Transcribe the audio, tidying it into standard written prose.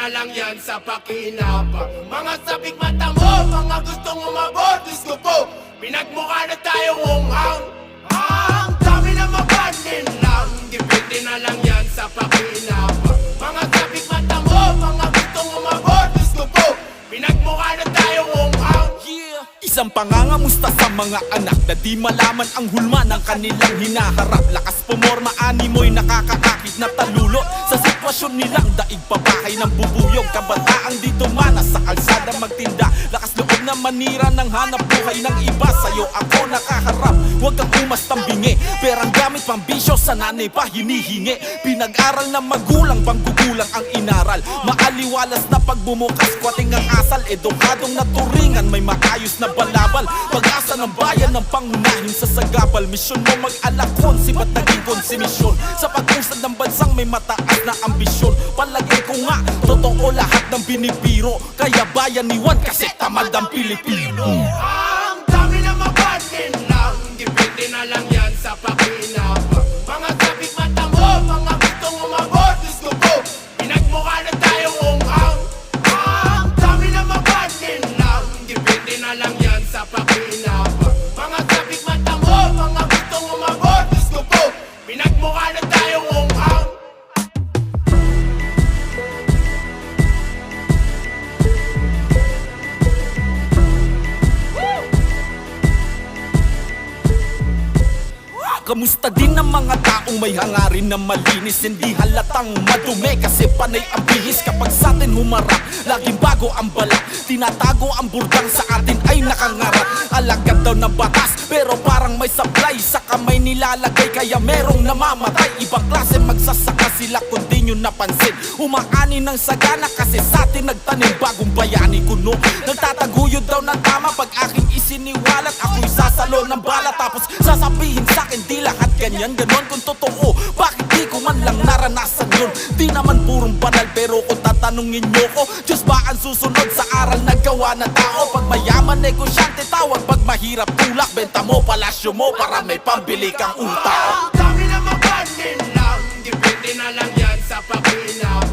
na lang yan sa pakinabang. Mga sabik mata mo, mga gustong umabot, Diyos ko po, pinagmukha na tayong unghang. Ang dami na maganin lang, depende na lang yan sa pakinabang. Mga sabik mata mo, mga gustong umabot, Diyos ko po, pinagmukha na tayong unghang. Isang pangangamusta sa mga anak na di malaman ang hulma ng kanilang hinaharap. Lakas pumorma, animoy nakakaakit na talulo sa sitwasyon nilang daig pabahay ng bubuyog. Kabataang di tumanas sa kalsada magtinda, lakas loob na manira ng hanap buhay ng iba. Sa'yo ako nakaharap, huwag kang umastang bingi. Perang gamit pang bisyo, sa nanay pa hinihingi. Pinag-aral na magulang, panggugulang ang inaral. Maaliwalas na pagbumukas, kwating ang asal. Edukadong naturingan, may maayos na balabal. Pag-asa ng bayan ng pangunahin sa sagabal. Misyon mo mag-alakon, sibat naging konsimisyon. Sa pag-usad ng bansang may mataas na ambisyon. Palagay ko nga, totoo lahat ng binibiro. Kaya bayan iwan kasi tamad ang Pilipino. Ang dami na maganin lang, depende na lang yan sa pakinabang. Mga sabik mata mo, mga gustong umabot, Diyos ko po, pinagmukha na tayong unghang. Ang dami na maganin lang, depende na lang yan sa pakinabang. Mga sabik mata mo, mga gustong umabot, Diyos ko po, pinagmukha na tayong unghang. Kamusta din ang mga taong may hangarin na malinis? Hindi halatang madumi kasi panay ang bihis. Kapag sa atin humarap, laging bago ang balak. Tinatago ang burdang sa atin ay nakangarap. Alagad daw ng batas pero parang may supply. Sa kamay nilalagay kaya merong namamatay. Ibang klase magsasaka sila kung di nyo napansin. Umaani ng sagana kasi sa atin nagtanim. Bagong bayani kuno, nagtataguyod daw ng tama. Pag aking isiniwalat, ako'y sasalo ng bala. Tapos sasabihin sa'kin di lahat ganyan, ganon kung totoo. Bakit di ko man lang naranasan yun? Di naman purong banal pero kung tatanungin nyo ko, Diyos ba ang susunod sa aral na gawa na tao? Pag mayaman negosyante tawag, pag mahirap tulak, benta mo palasyo mo para may pambili kang utak. Ang dami na maganin lang, depende na lang yan sa pakinabang.